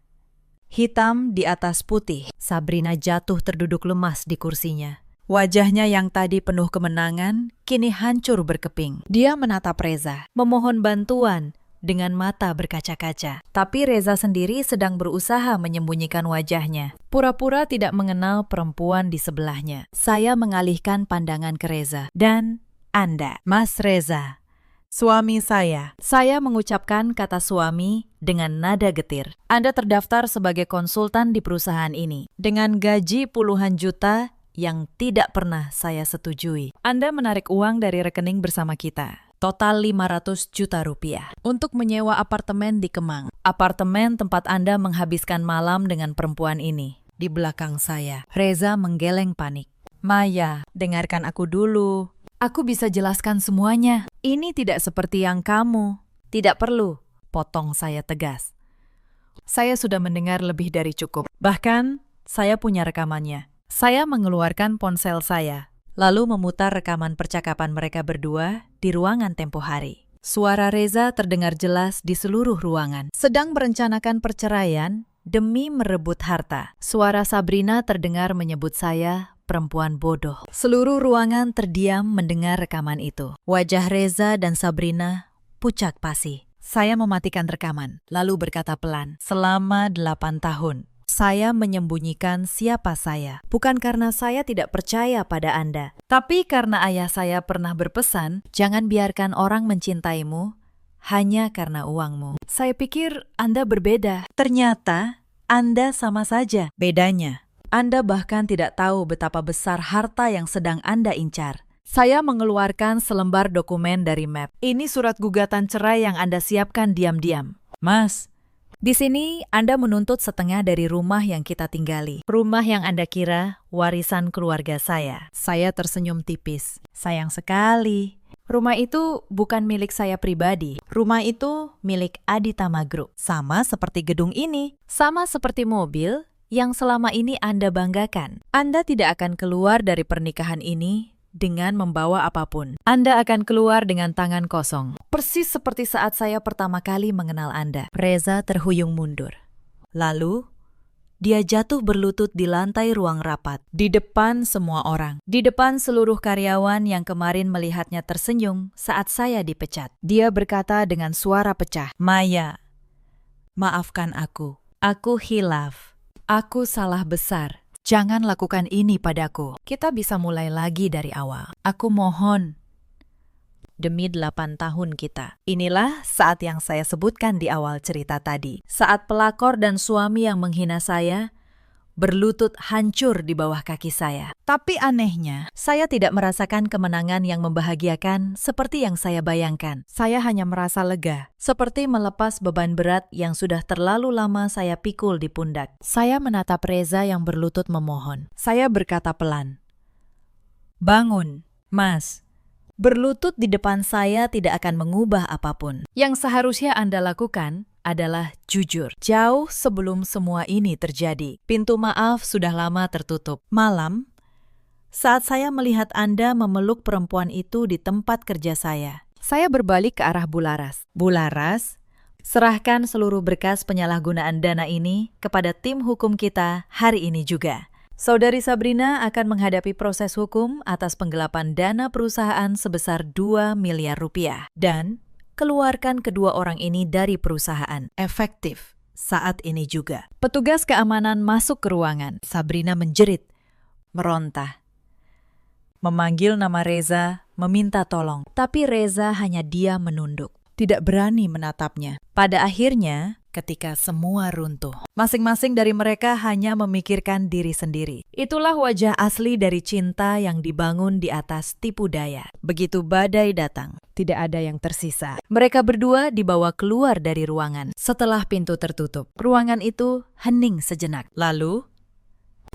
Hitam di atas putih. Sabrina jatuh terduduk lemas di kursinya. Wajahnya yang tadi penuh kemenangan kini hancur berkeping. Dia menatap Reza, memohon bantuan dengan mata berkaca-kaca. Tapi Reza sendiri sedang berusaha menyembunyikan wajahnya. Pura-pura tidak mengenal perempuan di sebelahnya. Saya mengalihkan pandangan ke Reza. Dan Anda, Mas Reza, suami saya. Saya mengucapkan kata suami dengan nada getir. Anda terdaftar sebagai konsultan di perusahaan ini. Dengan gaji puluhan juta yang tidak pernah saya setujui. Anda menarik uang dari rekening bersama kita. Total 500 juta rupiah untuk menyewa apartemen di Kemang. Apartemen tempat Anda menghabiskan malam dengan perempuan ini. Di belakang saya, Reza menggeleng panik. Maya, dengarkan aku dulu. Aku bisa jelaskan semuanya. Ini tidak seperti yang kamu. Tidak perlu, potong saya tegas. Saya sudah mendengar lebih dari cukup. Bahkan, saya punya rekamannya. Saya mengeluarkan ponsel saya, lalu memutar rekaman percakapan mereka berdua di ruangan tempo hari. Suara Reza terdengar jelas di seluruh ruangan. Sedang merencanakan perceraian demi merebut harta. Suara Sabrina terdengar menyebut saya perempuan bodoh. Seluruh ruangan terdiam mendengar rekaman itu. Wajah Reza dan Sabrina pucat pasi. Saya mematikan rekaman, lalu berkata pelan, "Selama 8 tahun. Saya menyembunyikan siapa saya, bukan karena saya tidak percaya pada Anda, tapi karena ayah saya pernah berpesan, jangan biarkan orang mencintaimu hanya karena uangmu. Saya pikir Anda berbeda. Ternyata Anda sama saja. Bedanya, Anda bahkan tidak tahu betapa besar harta yang sedang Anda incar." Saya mengeluarkan selembar dokumen dari map. Ini surat gugatan cerai yang Anda siapkan diam-diam. Mas, di sini Anda menuntut setengah dari rumah yang kita tinggali. Rumah yang Anda kira warisan keluarga saya. Saya tersenyum tipis. Sayang sekali. Rumah itu bukan milik saya pribadi. Rumah itu milik Adita Group. Sama seperti gedung ini. Sama seperti mobil yang selama ini Anda banggakan. Anda tidak akan keluar dari pernikahan ini dengan membawa apapun. Anda akan keluar dengan tangan kosong. Persis seperti saat saya pertama kali mengenal Anda. Reza terhuyung mundur. Lalu, dia jatuh berlutut di lantai ruang rapat. Di depan semua orang. Di depan seluruh karyawan yang kemarin melihatnya tersenyum saat saya dipecat. Dia berkata dengan suara pecah, "Maya, maafkan aku. Aku hilaf. Aku salah besar. Jangan lakukan ini padaku. Kita bisa mulai lagi dari awal. Aku mohon. Demi 8 tahun kita. Inilah saat yang saya sebutkan di awal cerita tadi. Saat pelakor dan suami yang menghina saya berlutut hancur di bawah kaki saya. Tapi anehnya, saya tidak merasakan kemenangan yang membahagiakan seperti yang saya bayangkan. Saya hanya merasa lega, seperti melepas beban berat yang sudah terlalu lama saya pikul di pundak. Saya menatap Reza yang berlutut memohon. Saya berkata pelan, "Bangun, Mas." Berlutut di depan saya tidak akan mengubah apapun. Yang seharusnya Anda lakukan adalah jujur. Jauh sebelum semua ini terjadi, pintu maaf sudah lama tertutup. Malam, saat saya melihat Anda memeluk perempuan itu di tempat kerja saya berbalik ke arah Bularas. Bularas, serahkan seluruh berkas penyalahgunaan dana ini kepada tim hukum kita hari ini juga. Saudari Sabrina akan menghadapi proses hukum atas penggelapan dana perusahaan sebesar 2 miliar rupiah. Dan keluarkan kedua orang ini dari perusahaan. Efektif saat ini juga. Petugas keamanan masuk ke ruangan. Sabrina menjerit, merontah. Memanggil nama Reza, meminta tolong. Tapi Reza hanya diam menunduk. Tidak berani menatapnya. Pada akhirnya, ketika semua runtuh, masing-masing dari mereka hanya memikirkan diri sendiri. Itulah wajah asli dari cinta yang dibangun di atas tipu daya. Begitu badai datang, tidak ada yang tersisa. Mereka berdua dibawa keluar dari ruangan. Setelah pintu tertutup, ruangan itu hening sejenak. Lalu,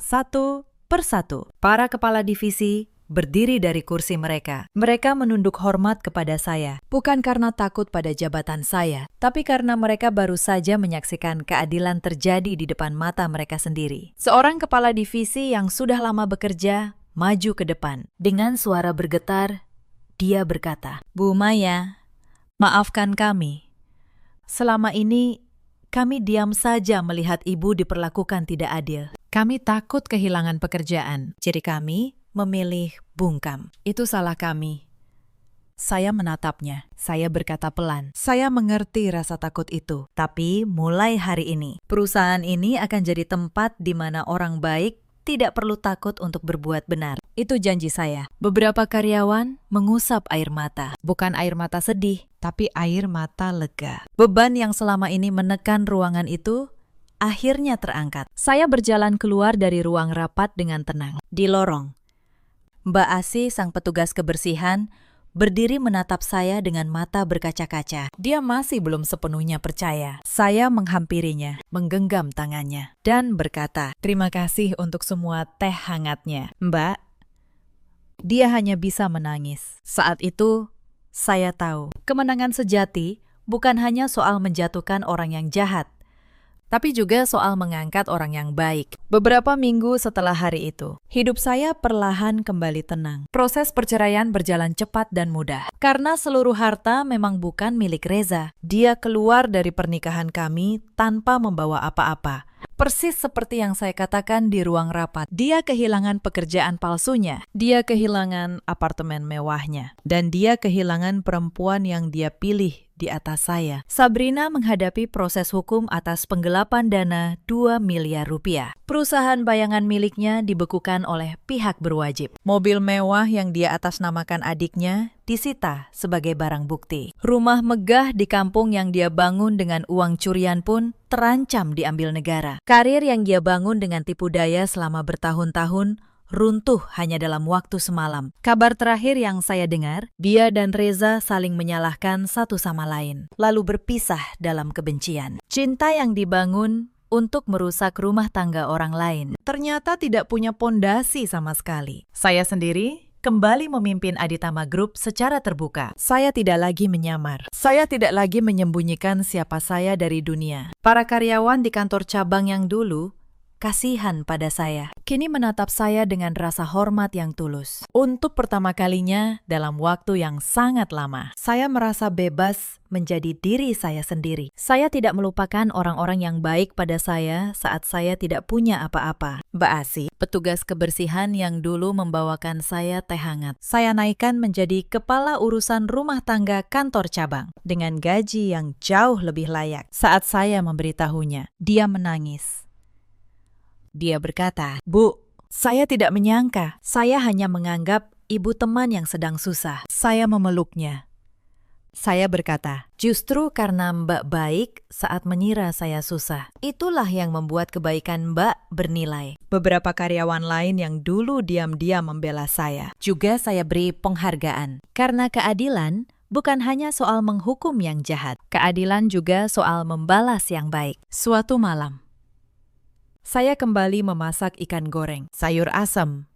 satu persatu, para kepala divisi berdiri dari kursi mereka. Mereka menunduk hormat kepada saya, bukan karena takut pada jabatan saya, tapi karena mereka baru saja menyaksikan keadilan terjadi di depan mata mereka sendiri. Seorang kepala divisi yang sudah lama bekerja maju ke depan. Dengan suara bergetar, dia berkata, "Bu Maya, maafkan kami. Selama ini, kami diam saja melihat Ibu diperlakukan tidak adil. Kami takut kehilangan pekerjaan, jadi kami memilih bungkam. Itu salah kami." Saya menatapnya. Saya berkata pelan. Saya mengerti rasa takut itu. Tapi mulai hari ini, perusahaan ini akan jadi tempat di mana orang baik tidak perlu takut untuk berbuat benar. Itu janji saya. Beberapa karyawan mengusap air mata. Bukan air mata sedih, tapi air mata lega. Beban yang selama ini menekan ruangan itu akhirnya terangkat. Saya berjalan keluar dari ruang rapat dengan tenang. Di lorong, Mbak Asi, sang petugas kebersihan, berdiri menatap saya dengan mata berkaca-kaca. Dia masih belum sepenuhnya percaya. Saya menghampirinya, menggenggam tangannya, dan berkata, "Terima kasih untuk semua teh hangatnya, Mbak." Dia hanya bisa menangis. Saat itu, saya tahu, kemenangan sejati bukan hanya soal menjatuhkan orang yang jahat, tapi juga soal mengangkat orang yang baik. Beberapa minggu setelah hari itu, hidup saya perlahan kembali tenang. Proses perceraian berjalan cepat dan mudah. Karena seluruh harta memang bukan milik Reza. Dia keluar dari pernikahan kami tanpa membawa apa-apa. Persis seperti yang saya katakan di ruang rapat. Dia kehilangan pekerjaan palsunya. Dia kehilangan apartemen mewahnya. Dan dia kehilangan perempuan yang dia pilih di atas saya. Sabrina menghadapi proses hukum atas penggelapan dana 2 miliar rupiah. Perusahaan bayangan miliknya dibekukan oleh pihak berwajib. Mobil mewah yang dia atasnamakan adiknya disita sebagai barang bukti. Rumah megah di kampung yang dia bangun dengan uang curian pun terancam diambil negara. Karir yang dia bangun dengan tipu daya selama bertahun-tahun runtuh hanya dalam waktu semalam. Kabar terakhir yang saya dengar, dia dan Reza saling menyalahkan satu sama lain, lalu berpisah dalam kebencian. Cinta yang dibangun untuk merusak rumah tangga orang lain ternyata tidak punya pondasi sama sekali. Saya sendiri kembali memimpin Aditama Group secara terbuka. Saya tidak lagi menyamar. Saya tidak lagi menyembunyikan siapa saya dari dunia. Para karyawan di kantor cabang yang dulu kasihan pada saya, kini menatap saya dengan rasa hormat yang tulus. Untuk pertama kalinya dalam waktu yang sangat lama, saya merasa bebas menjadi diri saya sendiri. Saya tidak melupakan orang-orang yang baik pada saya saat saya tidak punya apa-apa. Mbak Asi, petugas kebersihan yang dulu membawakan saya teh hangat, saya naikkan menjadi kepala urusan rumah tangga kantor cabang dengan gaji yang jauh lebih layak. Saat saya memberitahunya, dia menangis. Dia berkata, "Bu, saya tidak menyangka. Saya hanya menganggap ibu teman yang sedang susah." Saya memeluknya. Saya berkata, "Justru karena Mbak baik saat mengira saya susah. Itulah yang membuat kebaikan Mbak bernilai." Beberapa karyawan lain yang dulu diam-diam membela saya juga saya beri penghargaan. Karena keadilan bukan hanya soal menghukum yang jahat. Keadilan juga soal membalas yang baik. Suatu malam, saya kembali memasak ikan goreng, sayur asam,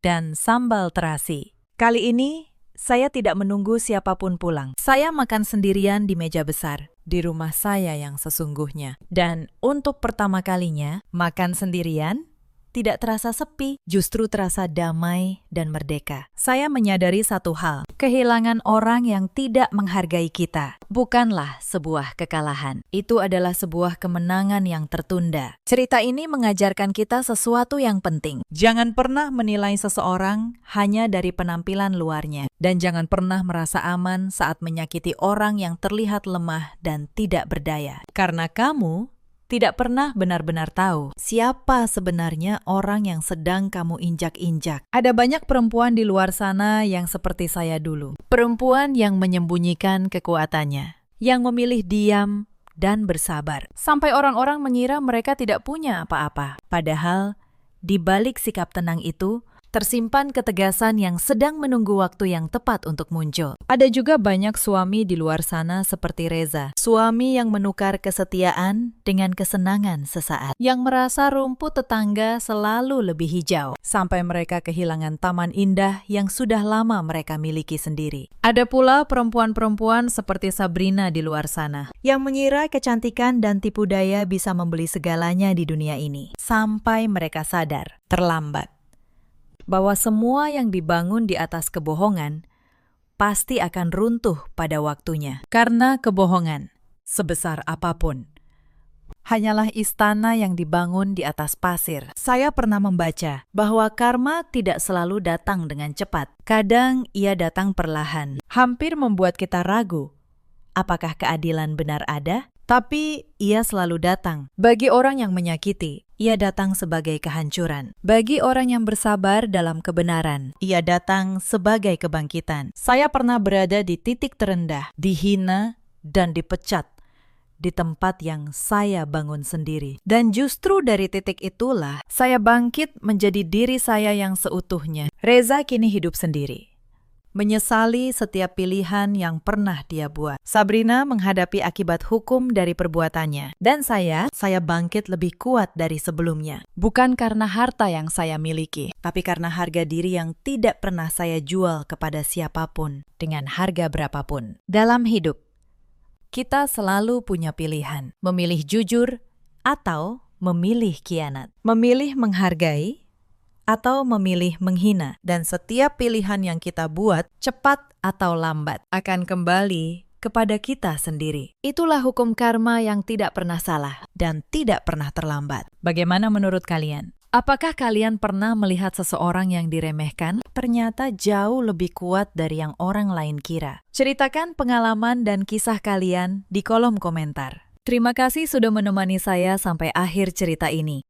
dan sambal terasi. Kali ini, saya tidak menunggu siapapun pulang. Saya makan sendirian di meja besar, di rumah saya yang sesungguhnya. Dan untuk pertama kalinya, makan sendirian tidak terasa sepi, justru terasa damai dan merdeka. Saya menyadari satu hal, kehilangan orang yang tidak menghargai kita bukanlah sebuah kekalahan. Itu adalah sebuah kemenangan yang tertunda. Cerita ini mengajarkan kita sesuatu yang penting. Jangan pernah menilai seseorang hanya dari penampilan luarnya. Dan jangan pernah merasa aman saat menyakiti orang yang terlihat lemah dan tidak berdaya. Karena kamu tidak pernah benar-benar tahu siapa sebenarnya orang yang sedang kamu injak-injak. Ada banyak perempuan di luar sana yang seperti saya dulu. Perempuan yang menyembunyikan kekuatannya, yang memilih diam dan bersabar. Sampai orang-orang mengira mereka tidak punya apa-apa. Padahal, di balik sikap tenang itu, tersimpan ketegasan yang sedang menunggu waktu yang tepat untuk muncul. Ada juga banyak suami di luar sana seperti Reza. Suami yang menukar kesetiaan dengan kesenangan sesaat. Yang merasa rumput tetangga selalu lebih hijau. Sampai mereka kehilangan taman indah yang sudah lama mereka miliki sendiri. Ada pula perempuan-perempuan seperti Sabrina di luar sana. Yang mengira kecantikan dan tipu daya bisa membeli segalanya di dunia ini. Sampai mereka sadar, terlambat, bahwa semua yang dibangun di atas kebohongan pasti akan runtuh pada waktunya. Karena kebohongan, sebesar apapun, hanyalah istana yang dibangun di atas pasir. Saya pernah membaca bahwa karma tidak selalu datang dengan cepat. Kadang ia datang perlahan, hampir membuat kita ragu. Apakah keadilan benar ada? Tapi ia selalu datang. Bagi orang yang menyakiti, ia datang sebagai kehancuran. Bagi orang yang bersabar dalam kebenaran, ia datang sebagai kebangkitan. Saya pernah berada di titik terendah, dihina dan dipecat di tempat yang saya bangun sendiri. Dan justru dari titik itulah, saya bangkit menjadi diri saya yang seutuhnya. Reza kini hidup sendiri, menyesali setiap pilihan yang pernah dia buat. Sabrina menghadapi akibat hukum dari perbuatannya. Dan saya bangkit lebih kuat dari sebelumnya. Bukan karena harta yang saya miliki, tapi karena harga diri yang tidak pernah saya jual kepada siapapun dengan harga berapapun. Dalam hidup, kita selalu punya pilihan. Memilih jujur atau memilih khianat. Memilih menghargai atau memilih menghina. Dan setiap pilihan yang kita buat, cepat atau lambat, akan kembali kepada kita sendiri. Itulah hukum karma yang tidak pernah salah dan tidak pernah terlambat. Bagaimana menurut kalian? Apakah kalian pernah melihat seseorang yang diremehkan ternyata jauh lebih kuat dari yang orang lain kira? Ceritakan pengalaman dan kisah kalian di kolom komentar. Terima kasih sudah menemani saya sampai akhir cerita ini.